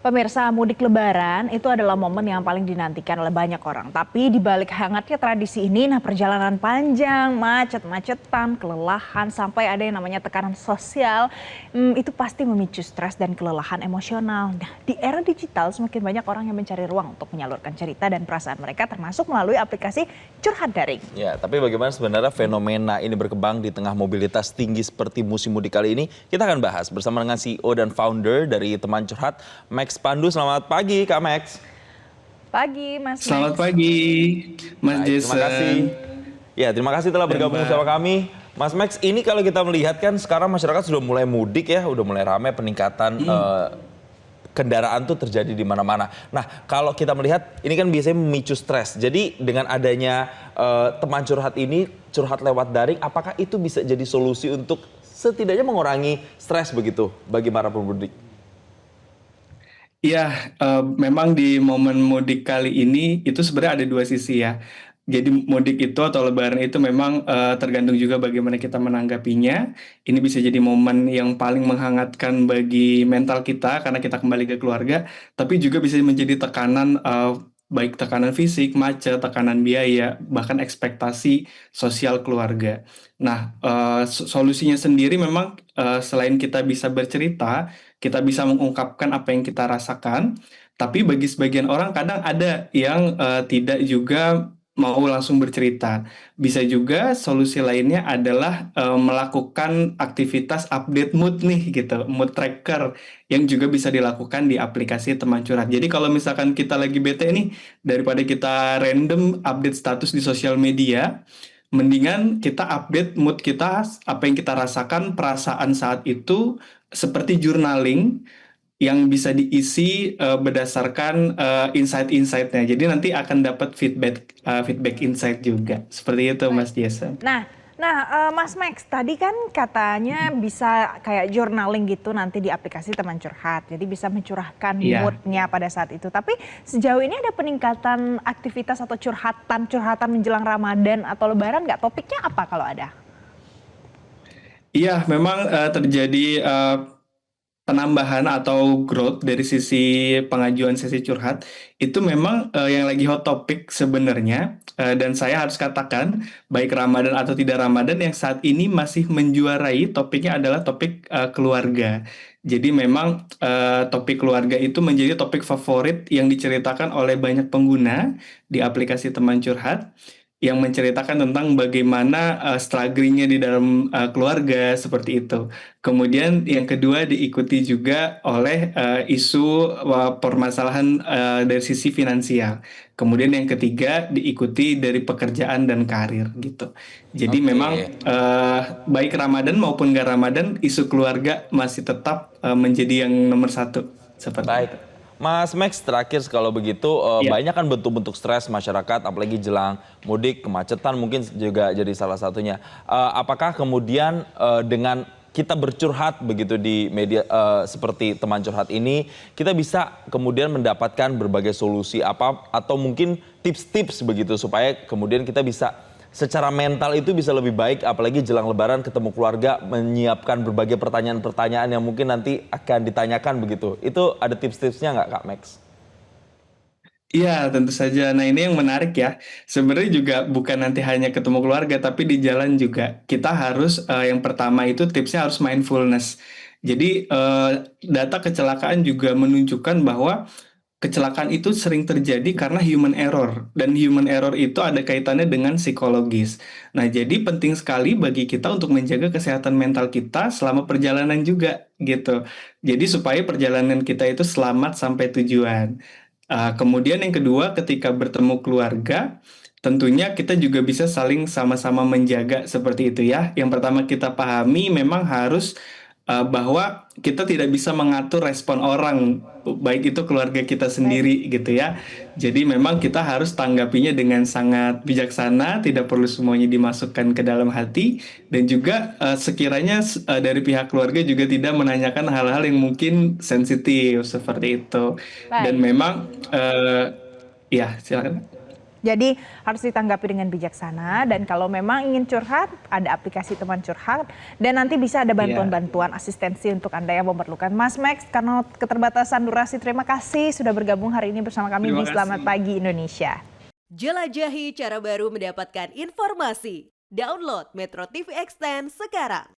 Pemirsa, mudik Lebaran itu adalah momen yang paling dinantikan oleh banyak orang. Tapi di balik hangatnya tradisi ini, perjalanan panjang, macet-macetan, kelelahan, sampai ada yang namanya tekanan sosial, itu pasti memicu stres dan kelelahan emosional. Nah, di era digital semakin banyak orang yang mencari ruang untuk menyalurkan cerita dan perasaan mereka, termasuk melalui aplikasi curhat daring. Ya, tapi bagaimana sebenarnya fenomena ini berkembang di tengah mobilitas tinggi seperti musim mudik kali ini? Kita akan bahas bersama dengan CEO dan founder dari Teman Curhat, Max Pandu. Selamat pagi, Kak Max. Pagi, Mas Selamat Max. pagi, Mas Baik, terima kasih. Jason. Ya, terima kasih telah Dan bergabung Mbak. bersama kami. Mas Max, ini kalau kita melihat kan sekarang masyarakat sudah mulai mudik ya, udah mulai ramai peningkatan kendaraan tuh terjadi di mana-mana. Nah, kalau kita melihat ini kan biasanya memicu stres. Jadi dengan adanya teman curhat ini, curhat lewat daring, apakah itu bisa jadi solusi untuk setidaknya mengurangi stres begitu bagi para pemudik? Iya, memang di momen mudik kali ini itu sebenarnya ada dua sisi ya. Jadi mudik itu atau Lebaran itu memang tergantung juga bagaimana kita menanggapinya. Ini bisa jadi momen yang paling menghangatkan bagi mental kita karena kita kembali ke keluarga, tapi juga bisa menjadi tekanan baik tekanan fisik, macet, tekanan biaya, bahkan ekspektasi sosial keluarga. Nah, solusinya sendiri memang selain kita bisa bercerita, kita bisa mengungkapkan apa yang kita rasakan, tapi bagi sebagian orang kadang ada yang tidak juga mau langsung bercerita. Bisa juga solusi lainnya adalah melakukan aktivitas update mood nih gitu, mood tracker yang juga bisa dilakukan di aplikasi teman curhat. Jadi kalau misalkan kita lagi bete nih, daripada kita random update status di sosial media, mendingan kita update mood kita, apa yang kita rasakan, perasaan saat itu, seperti journaling yang bisa diisi berdasarkan insight-insightnya. Jadi nanti akan dapat feedback insight juga. Seperti itu, Baik. Mas Jason. Nah, Mas Max, tadi kan katanya bisa kayak journaling gitu nanti di aplikasi teman curhat. Jadi bisa mencurahkan Iya. moodnya pada saat itu. Tapi sejauh ini ada peningkatan aktivitas atau curhatan menjelang Ramadan atau Lebaran nggak? Topiknya apa kalau ada? Iya, memang terjadi penambahan atau growth dari sisi pengajuan sesi curhat itu memang yang lagi hot topic sebenarnya, dan saya harus katakan baik Ramadan atau tidak Ramadan yang saat ini masih menjuarai topiknya adalah topik keluarga. Jadi memang topik keluarga itu menjadi topik favorit yang diceritakan oleh banyak pengguna di aplikasi teman curhat yang menceritakan tentang bagaimana strugglingnya di dalam keluarga seperti itu. Kemudian yang kedua diikuti juga oleh isu permasalahan dari sisi finansial. Kemudian yang ketiga diikuti dari pekerjaan dan karir gitu. Jadi memang Oke, baik Ramadan maupun gak Ramadan, isu keluarga masih tetap menjadi yang nomor satu seperti baik. itu. Mas Max, terakhir kalau begitu Ya. banyak kan bentuk-bentuk stres masyarakat, apalagi jelang mudik, kemacetan mungkin juga jadi salah satunya. Apakah kemudian dengan kita bercurhat begitu di media seperti teman curhat ini, kita bisa kemudian mendapatkan berbagai solusi apa atau mungkin tips-tips begitu supaya kemudian kita bisa secara mental itu bisa lebih baik, apalagi jelang Lebaran ketemu keluarga, menyiapkan berbagai pertanyaan-pertanyaan yang mungkin nanti akan ditanyakan begitu. Itu ada tips-tipsnya nggak, Kak Max? Iya, tentu saja. Nah, ini yang menarik ya. Sebenarnya juga bukan nanti hanya ketemu keluarga, tapi di jalan juga. Kita harus, yang pertama itu tipsnya harus mindfulness. Jadi, data kecelakaan juga menunjukkan bahwa kecelakaan itu sering terjadi karena human error. Dan human error itu ada kaitannya dengan psikologis. Nah, jadi penting sekali bagi kita untuk menjaga kesehatan mental kita selama perjalanan juga, gitu. Jadi supaya perjalanan kita itu selamat sampai tujuan. Kemudian yang kedua, ketika bertemu keluarga, tentunya kita juga bisa saling sama-sama menjaga seperti itu ya. Yang pertama kita pahami memang harus bahwa kita tidak bisa mengatur respon orang, baik itu keluarga kita Baik. sendiri gitu ya. Jadi memang kita harus tanggapinya dengan sangat bijaksana, tidak perlu semuanya dimasukkan ke dalam hati, dan juga sekiranya dari pihak keluarga juga tidak menanyakan hal-hal yang mungkin sensitif seperti itu. Dan Baik. memang ya silakan. Jadi harus ditanggapi dengan bijaksana dan kalau memang ingin curhat ada aplikasi teman curhat dan nanti bisa ada bantuan-bantuan asistensi untuk Anda yang memerlukan. Mas Max, karena keterbatasan durasi terima kasih sudah bergabung hari ini bersama kami Terima di Selamat kasih. Pagi Indonesia. Jelajahi cara baru mendapatkan informasi. Download Metro TV Extend sekarang.